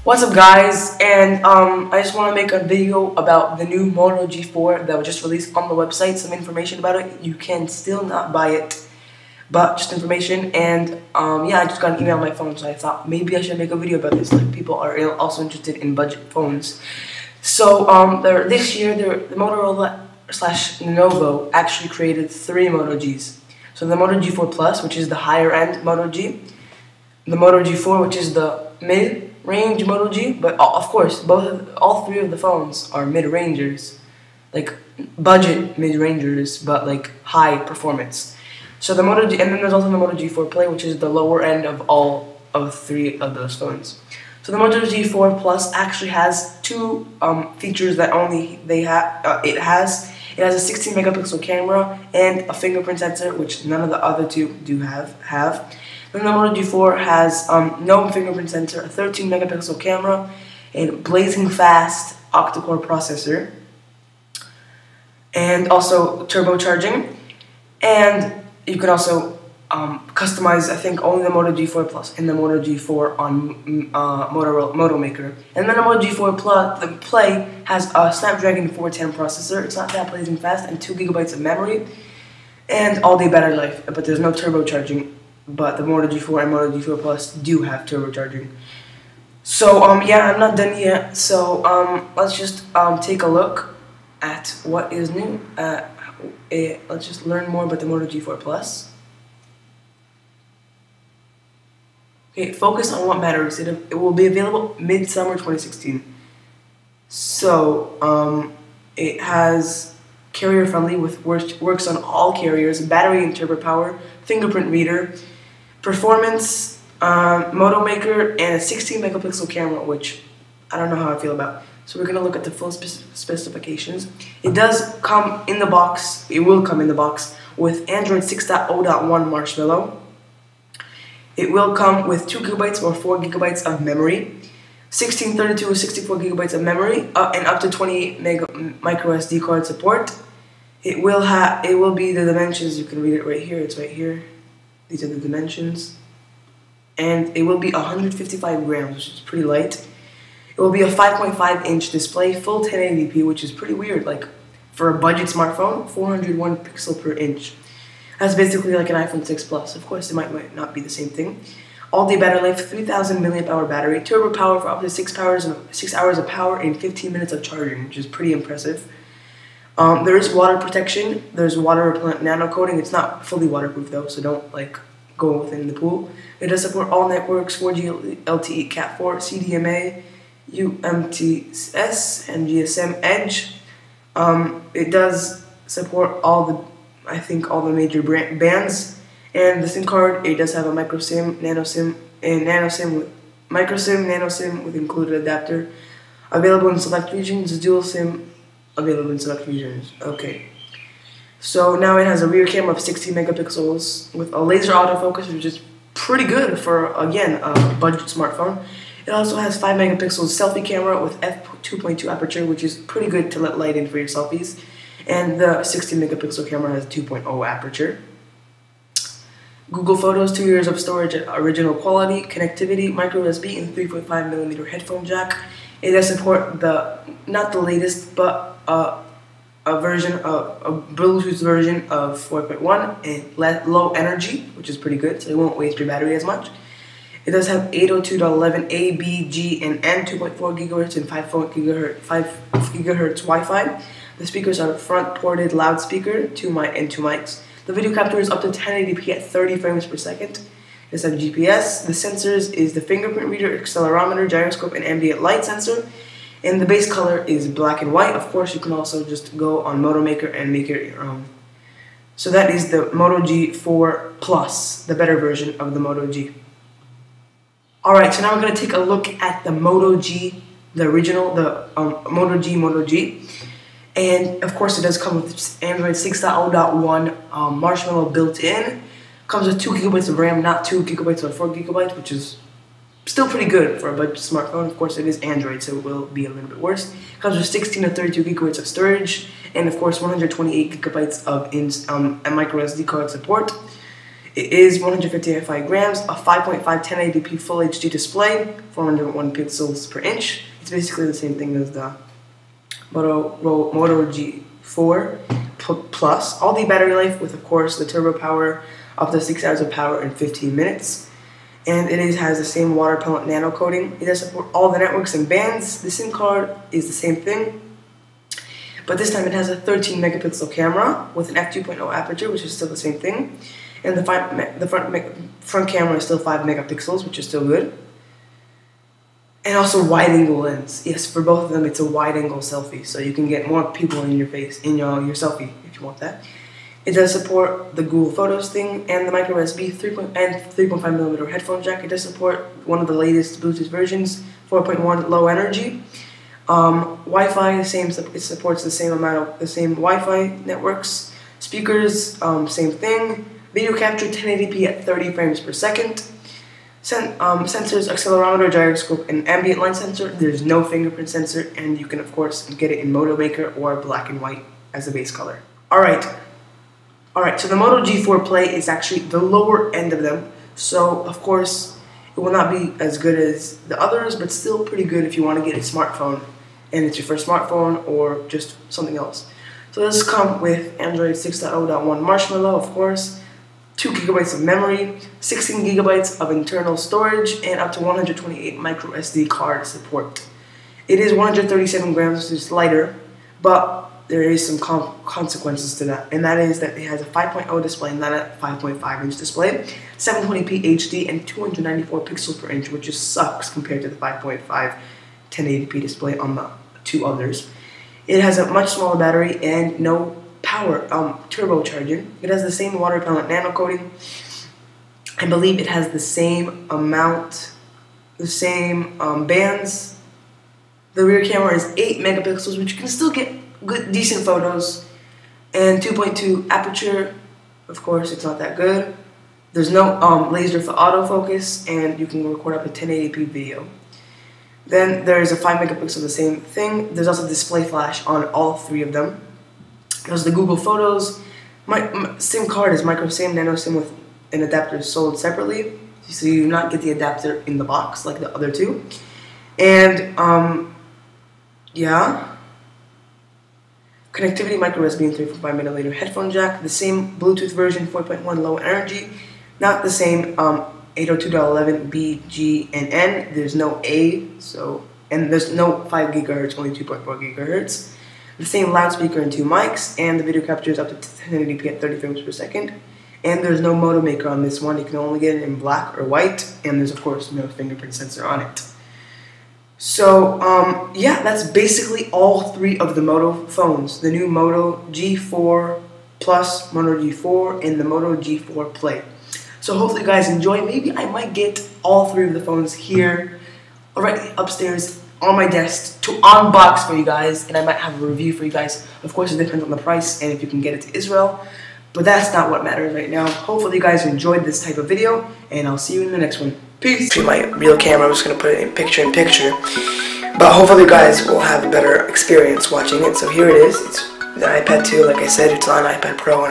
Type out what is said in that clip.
What's up, guys? And I just want to make a video about the new Moto G4 that was just released on the website. Some information about it. You can still not buy it, but just information. And yeah, I just got an email on my phone, so I thought maybe I should make a video about this. Like, people are also interested in budget phones. So this year, the Motorola / Lenovo actually created 3 Moto Gs. So the Moto G4 Plus, which is the higher end Moto G, the Moto G4, which is the mid-range Moto G, but of course, all 3 of the phones are mid-rangers, like budget mid-rangers, but like high performance. So the Moto G, and then there's also the Moto G4 Play, which is the lower end of all of 3 of those phones. So the Moto G4 Plus actually has 2 features that only it has. It has a 16 megapixel camera and a fingerprint sensor, which none of the other 2 do have. Then the Moto G4 has no fingerprint sensor, a 13 megapixel camera, a blazing fast octa-core processor, and also turbocharging. And you can also customize, I think, only the Moto G4 Plus and the Moto G4 on Moto Maker. And then the Moto G4 Plus, the Play, has a Snapdragon 410 processor. It's not that blazing fast, and 2 gigabytes of memory, and all-day battery life. But there's no turbocharging. But the Moto G4 and Moto G4 Plus do have turbocharging. So yeah, I'm not done yet. So let's just take a look at what is new. Let's just learn more about the Moto G4 Plus. Okay, focus on what matters. It will be available mid-summer 2016. So it has carrier-friendly, with works on all carriers, battery and turbo power, fingerprint reader, performance, Moto Maker, and a 16 megapixel camera, which I don't know how I feel about. So we're going to look at the full specifications. It does come in the box, it will come in the box, with Android 6.0.1 Marshmallow. It will come with 2 gigabytes or 4 gigabytes of memory, 16, 32, or 64 gigabytes of memory, and up to 28 micro SD card support. It will be the dimensions. You can read it right here. It's right here. These are the dimensions. And it will be 155 grams, which is pretty light. It will be a 5.5-inch display, full 1080p, which is pretty weird. Like, for a budget smartphone, 401 pixel per inch. That's basically like an iPhone 6 Plus. Of course, it might not be the same thing. All-day battery life, 3,000 mAh battery, turbo power for up to 6 hours of power and 15 minutes of charging, which is pretty impressive. There is water protection. There's water repellent nano coating. It's not fully waterproof though, so don't go within the pool. It does support all networks: 4G, LTE, Cat4, CDMA, UMTS, and GSM Edge. It does support all the major bands. And the SIM card, it does have a micro SIM, nano SIM, and micro SIM, nano SIM with included adapter. Available in select regions. Dual SIM available in select regions. Okay. So now it has a rear camera of 16 megapixels with a laser autofocus, which is pretty good for, again, a budget smartphone. It also has 5 megapixels selfie camera with f2.2 aperture, which is pretty good to let light in for your selfies. And the 16 megapixel camera has 2.0 aperture. Google Photos, 2 years of storage at original quality, connectivity, micro USB, and 3.5mm headphone jack. It does support not the latest, but a Bluetooth version of 4.1 and low energy, which is pretty good, so it won't waste your battery as much. It does have 802.11a, B, G, and N, 2.4 gigahertz and 5 gigahertz Wi-Fi. The speakers are front ported loudspeaker, and 2 mics. The video capture is up to 1080p at 30 frames per second. It does have GPS. The sensors is the fingerprint reader, accelerometer, gyroscope, and ambient light sensor. And the base color is black and white. Of course, you can also just go on Moto Maker and make it your own. So that is the Moto G4 Plus, the better version of the Moto G. Alright, so now we're going to take a look at the Moto G, the original, the Moto G. And of course, it does come with Android 6.0.1 Marshmallow built in. Comes with 2 gigabytes of RAM, not 2 gigabytes or 4 gigabytes, which is still pretty good for a budget smartphone. Of course, it is Android, so it will be a little bit worse. It comes with 16 to 32 gigabytes of storage, and of course, 128 gigabytes of micro SD card support. It is 155 grams, a 5.5 1080p Full HD display, 401 pixels per inch. It's basically the same thing as the Moto G4 Plus. All the battery life with, of course, the turbo power, up to 6 hours of power in 15 minutes. And it has the same water repellent nano coating. It does support all the networks and bands. The SIM card is the same thing, but this time it has a 13 megapixel camera with an f2.0 aperture, which is still the same thing. And the front camera is still 5 megapixels, which is still good. And also wide angle lens. Yes, for both of them it's a wide angle selfie, so you can get more people in your face, in your selfie, if you want that. It does support the Google Photos thing and the micro USB 3.5mm headphone jack. It does support one of the latest Bluetooth versions, 4.1 low energy. Wi-Fi, it supports the same Wi-Fi networks. Speakers, same thing. Video capture 1080p at 30 frames per second. Sensors, accelerometer, gyroscope, and ambient light sensor. There's no fingerprint sensor, and you can of course get it in Moto Maker or black and white as a base color. Alright, so the Moto G4 Play is actually the lower end of them, so of course it will not be as good as the others, but still pretty good if you want to get a smartphone, and it's your first smartphone or just something else. So this come with Android 6.0.1 Marshmallow, of course, 2 gigabytes of memory, 16 gigabytes of internal storage, and up to 128 micro SD card support. It is 137 grams, which is lighter, but there is some consequences to that, and that is that it has a 5.0 display, not a 5.5 inch display, 720p HD, and 294 pixels per inch, which just sucks compared to the 5.5 1080p display on the two others. It has a much smaller battery and no power turbocharging. It has the same water repellent nano coating. I believe it has the same amount, bands. The rear camera is 8 megapixels, which you can still get good, decent photos, and 2.2 aperture. Of course, it's not that good. There's no laser for autofocus, and you can record up to 1080p video. Then there's a 5 megapixel, the same thing. There's also display flash on all 3 of them. There's the Google Photos. My SIM card is micro SIM, nano SIM with an adapter sold separately, so you do not get the adapter in the box like the other 2. And yeah. Connectivity, micro USB and 3.5mm headphone jack. The same Bluetooth version, 4.1 low energy. Not the same 802.11b, G, and N. There's no A, and there's no 5 gigahertz, only 2.4 gigahertz. The same loudspeaker and 2 mics, and the video capture is up to 1080p at 30 frames per second. And there's no Moto Maker on this one. You can only get it in black or white, and there's of course no fingerprint sensor on it. So, yeah, that's basically all 3 of the Moto phones. The new Moto G4 Plus, Moto G4, and the Moto G4 Play. So hopefully you guys enjoy. Maybe I might get all 3 of the phones here, right upstairs on my desk to unbox for you guys, and I might have a review for you guys. Of course, it depends on the price and if you can get it to Israel, but that's not what matters right now. Hopefully you guys enjoyed this type of video, and I'll see you in the next one. Peace. To my real camera, I'm just going to put it in picture-in-picture, but hopefully you guys will have a better experience watching it. So here it is. It's the iPad 2, like I said, it's on iPad Pro.